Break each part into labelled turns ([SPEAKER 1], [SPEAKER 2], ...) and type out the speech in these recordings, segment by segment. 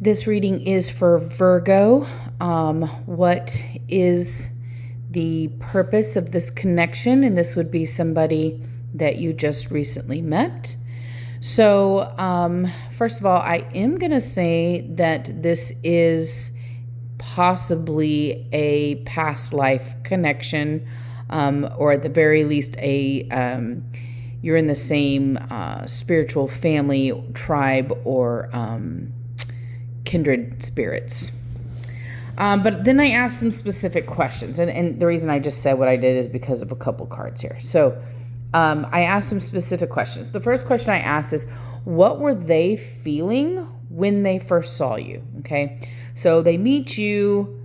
[SPEAKER 1] This reading is for Virgo. What is the purpose of this connection? And this would be somebody that you just recently met. So, first of all, I am going to say that this is possibly a past life connection, or at the very least, you're in the same spiritual family, tribe, or kindred spirits. But then I asked some specific questions, and the reason I just said what I did is because of a couple cards here. So I asked some specific questions. The first question I asked is, what were they feeling when they first saw you? Okay, so they meet you,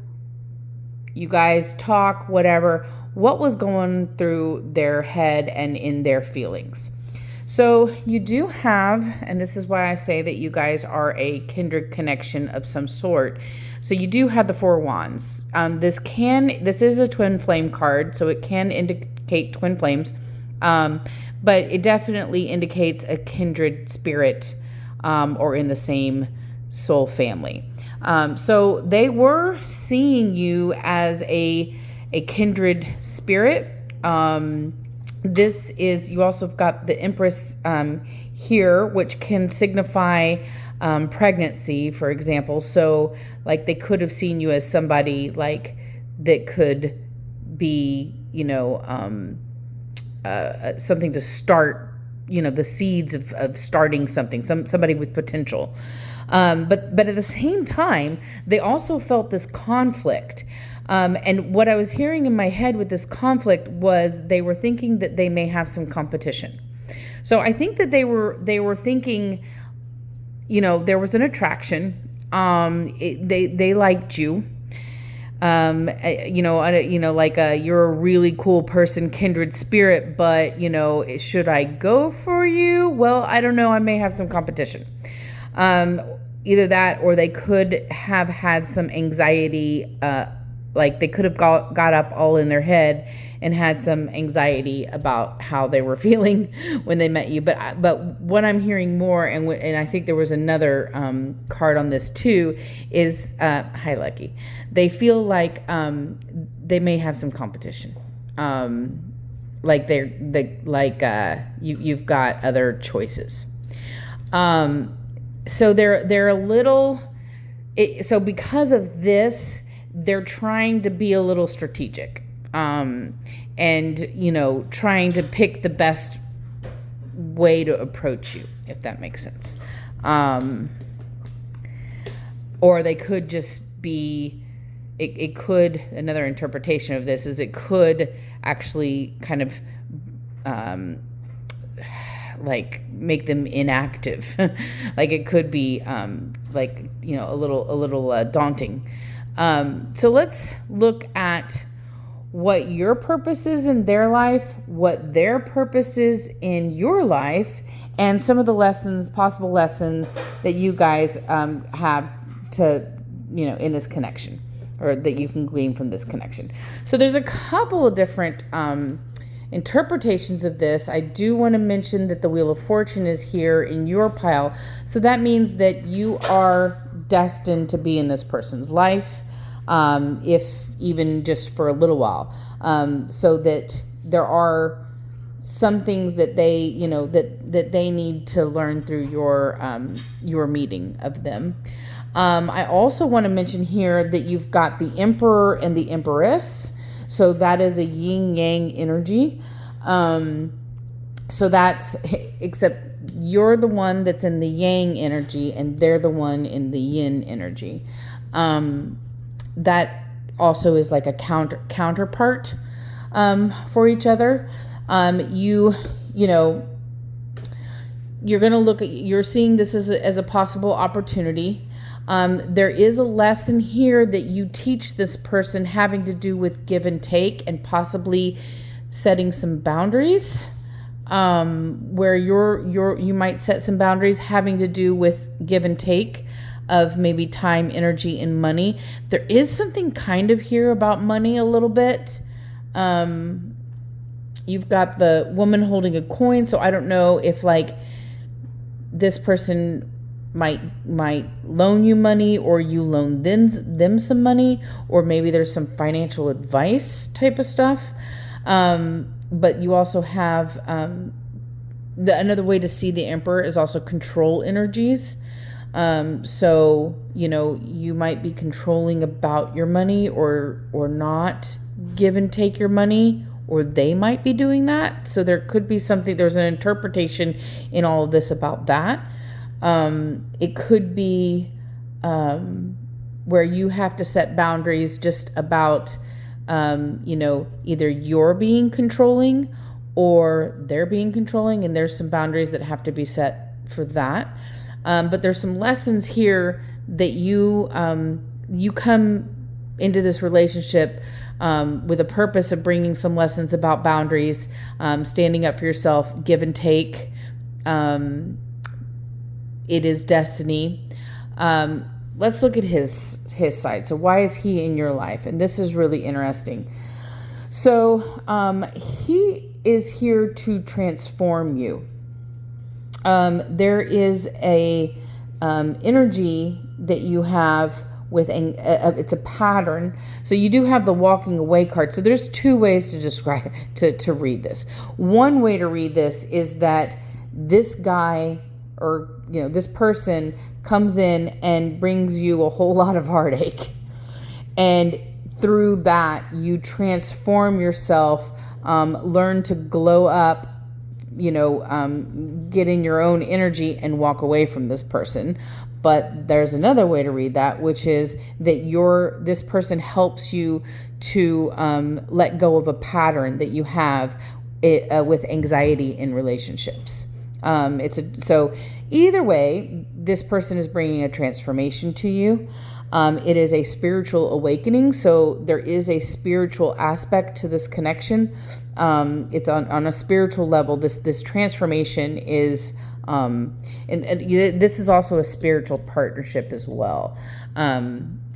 [SPEAKER 1] you guys talk, whatever. What was going through their head and in their feelings? So you do have, and this is why I say that you guys are a kindred connection of some sort. So you do have the Four Wands. This is a twin flame card, so it can indicate twin flames, but it definitely indicates a kindred spirit, or in the same soul family. So they were seeing you as a kindred spirit. This is, you also have got the Empress here, which can signify pregnancy, for example. So like they could have seen you as somebody like that could be, something to start, the seeds of starting something, somebody with potential. But at the same time, they also felt this conflict. And what I was hearing in my head with this conflict was they were thinking that they may have some competition. So I think that they were thinking, there was an attraction. They liked you. You're a really cool person, kindred spirit, but should I go for you? Well, I don't know. I may have some competition. Either that, or they could have had some anxiety, like they could have got up all in their head and had some anxiety about how they were feeling when they met you. But what I'm hearing more, and I think there was another card on this too, is hi Lucky. They feel like they may have some competition. You've got other choices. So they're a little. So because of this, they're trying to be a little strategic, and trying to pick the best way to approach you, if that makes sense. Or they could just be. It could, another interpretation of this is it could actually kind of like make them inactive. Like it could be a little daunting. So let's look at what your purpose is in their life, what their purpose is in your life, and some of the possible lessons that you guys have to, in this connection, or that you can glean from this connection. So there's a couple of different interpretations of this. I do want to mention that the Wheel of Fortune is here in your pile. So that means that you are destined to be in this person's life, if even just for a little while. So that there are some things that they, that they need to learn through your meeting of them. I also want to mention here that you've got the Emperor and the Empress. So that is a yin-yang energy. So that's, except you're the one that's in the yang energy and they're the one in the yin energy. That also is like a counterpart for each other. You're going to you're seeing this as a possible opportunity. There is a lesson here that you teach this person having to do with give and take, and possibly setting some boundaries, where you might set some boundaries having to do with give and take of maybe time, energy, and money. There is something kind of here about money a little bit. You've got the woman holding a coin, so I don't know if like this person might loan you money, or you loan them some money, or maybe there's some financial advice type of stuff. But you also have another way to see the Emperor is also control energies. So, you might be controlling about your money or not give and take your money, or they might be doing that. So there could be there's an interpretation in all of this about that. It could be where you have to set boundaries just about, either you're being controlling or they're being controlling, and there's some boundaries that have to be set for that. But there's some lessons here that you come into this relationship with a purpose of bringing some lessons about boundaries, standing up for yourself, give and take. It is destiny. Let's look at his side. So why is he in your life? And this is really interesting. So he is here to transform you. There is a energy that you have with it's a pattern. So you do have the walking away card. So there's two ways to describe to read this. One way to read this is that this guy, or this person, comes in and brings you a whole lot of heartache, and through that you transform yourself, learn to glow up, get in your own energy and walk away from this person. But there's another way to read that, which is that this person helps you to let go of a pattern that you have with anxiety in relationships. So either way, this person is bringing a transformation to you. It is a spiritual awakening. So there is a spiritual aspect to this connection. It's on a spiritual level. This transformation is, and this is also a spiritual partnership as well.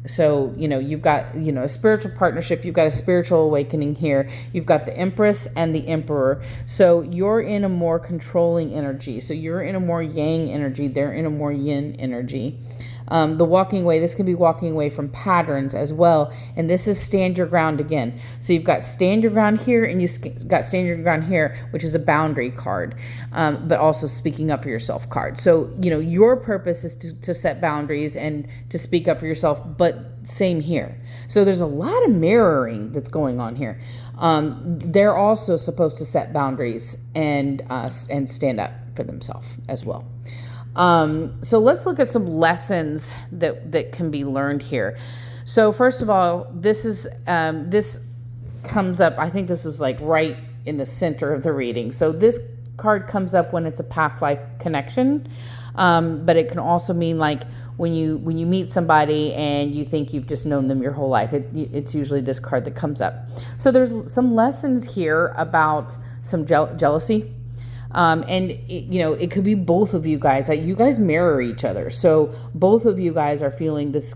[SPEAKER 1] So, you've got, a spiritual partnership, you've got a spiritual awakening here. You've got the Empress and the Emperor. So you're in a more controlling energy. So you're in a more yang energy. They're in a more yin energy. The walking away, this can be walking away from patterns as well. And this is stand your ground again. So you've got stand your ground here, and you've got stand your ground here, which is a boundary card, but also speaking up for yourself card. So, your purpose is to set boundaries and to speak up for yourself, but same here. So there's a lot of mirroring that's going on here. They're also supposed to set boundaries and stand up for themselves as well. So let's look at some lessons that can be learned here. So first of all, this comes up, I think this was like right in the center of the reading. So this card comes up when it's a past life connection. But it can also mean like when you meet somebody and you think you've just known them your whole life, it's usually this card that comes up. So there's some lessons here about some jealousy. And it could be both of you guys. You guys mirror each other, so both of you guys are feeling this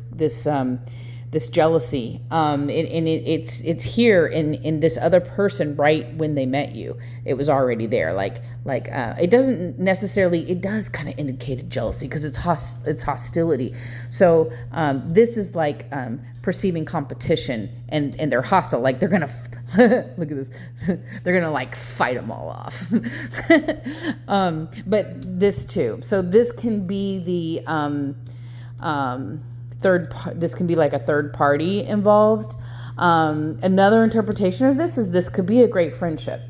[SPEAKER 1] jealousy. And it's here in this other person right when they met you. It was already there. It doesn't necessarily. It does kind of indicate a jealousy because it's hostility. So this is like perceiving competition, and they're hostile. Like they're gonna look at this. They're gonna like fight them all off. But this too. So this can be the this can be like a third party involved. Another interpretation of this could be a great friendship.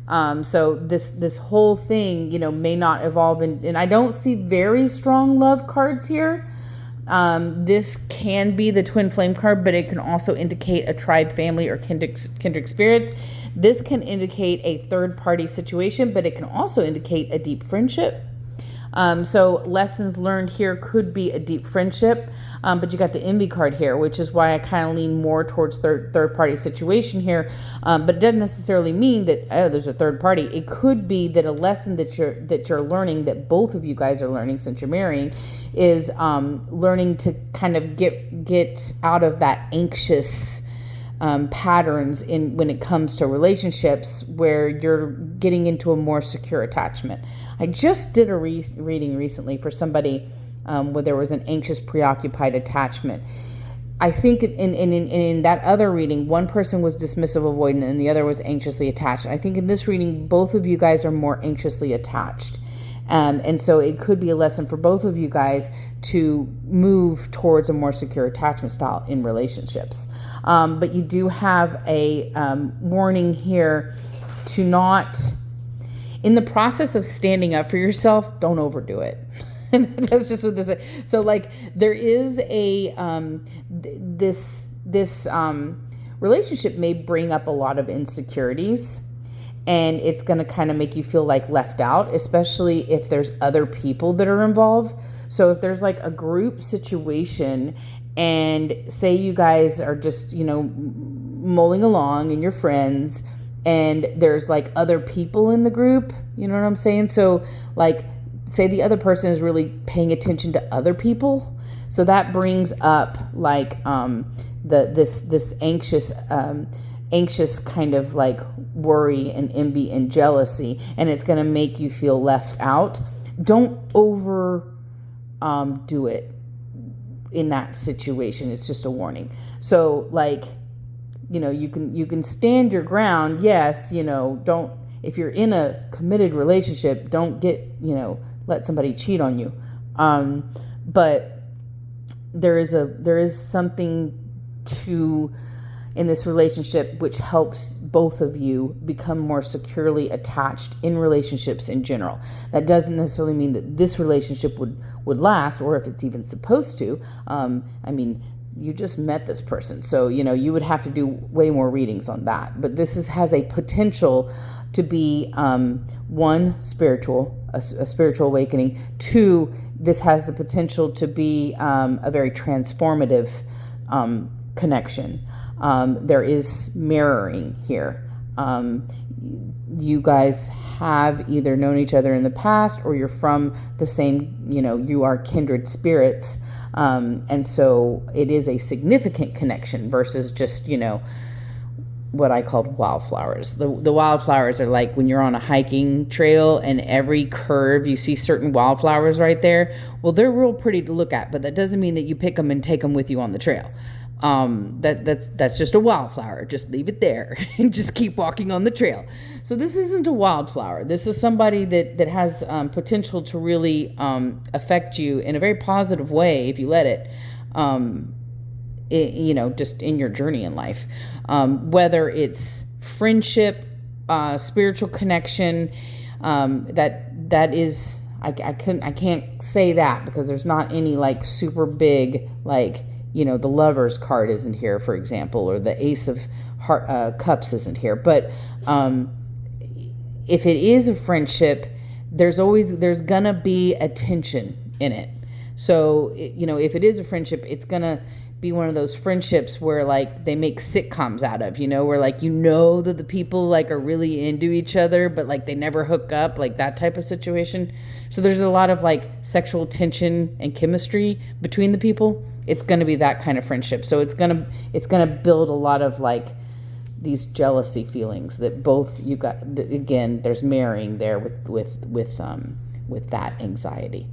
[SPEAKER 1] So this whole thing, may not evolve and I don't see very strong love cards here. This can be the twin flame card, but it can also indicate a tribe, family, or kindred spirits. This can indicate a third party situation, but it can also indicate a deep friendship. So lessons learned here could be a deep friendship, but you got the envy card here, which is why I kind of lean more towards third party situation here. But it doesn't necessarily mean that there's a third party. It could be that a lesson that you're learning, that both of you guys are learning since you're marrying, is learning to kind of get out of that anxious patterns when it comes to relationships where you're getting into a more secure attachment. I just did a reading recently for somebody where there was an anxious, preoccupied attachment. I think in that other reading, one person was dismissive, avoidant, and the other was anxiously attached. I think in this reading, both of you guys are more anxiously attached. And so it could be a lesson for both of you guys to move towards a more secure attachment style in relationships. But you do have a warning here to not, in the process of standing up for yourself, don't overdo it. That's just what this is. So like there is a this relationship may bring up a lot of insecurities, and it's going to kind of make you feel like left out, especially if there's other people that are involved. So if there's like a group situation and say you guys are just, mulling along and you're friends and there's like other people in the group, you know what I'm saying? So like say the other person is really paying attention to other people. So that brings up like this anxious kind of like worry and envy and jealousy, and it's going to make you feel left out. Don't over do it in that situation. It's just a warning. So like, you can stand your ground. Yes, don't, if you're in a committed relationship, don't get, let somebody cheat on you. But there is something to in this relationship which helps both of you become more securely attached in relationships in general. That doesn't necessarily mean that this relationship would last, or if it's even supposed to. You just met this person, so you would have to do way more readings on that. But this has a potential to be one, spiritual, a spiritual awakening. Two, this has the potential to be a very transformative connection. There is mirroring here. You guys have either known each other in the past, or you're from the same, you are kindred spirits. And so it is a significant connection versus just, what I called wildflowers. The wildflowers are like when you're on a hiking trail and every curve you see certain wildflowers right there. Well, they're real pretty to look at, but that doesn't mean that you pick them and take them with you on the trail. That's just a wildflower. Just leave it there and just keep walking on the trail. So this isn't a wildflower. This is somebody that has potential to really affect you in a very positive way if you let it. Just in your journey in life, whether it's friendship, spiritual connection, that is, I can't say that because there's not any like super big, like, the Lover's card isn't here, for example, or the Ace of Cups isn't here. But if it is a friendship, there's gonna be a tension in it. So, if it is a friendship, it's gonna be one of those friendships where like they make sitcoms out of, where like, that the people like are really into each other, but like they never hook up, like that type of situation. So there's a lot of like sexual tension and chemistry between the people. It's going to be that kind of friendship. So it's going to build a lot of like these jealousy feelings that both you got. Again, there's marrying there with that anxiety.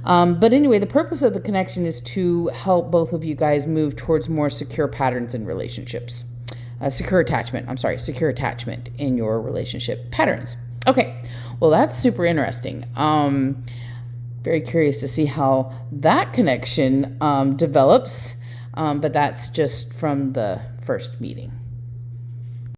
[SPEAKER 1] But anyway, the purpose of the connection is to help both of you guys move towards more secure patterns in relationships. Secure attachment in your relationship patterns. Okay, well, that's super interesting. Very curious to see how that connection develops, but that's just from the first meeting.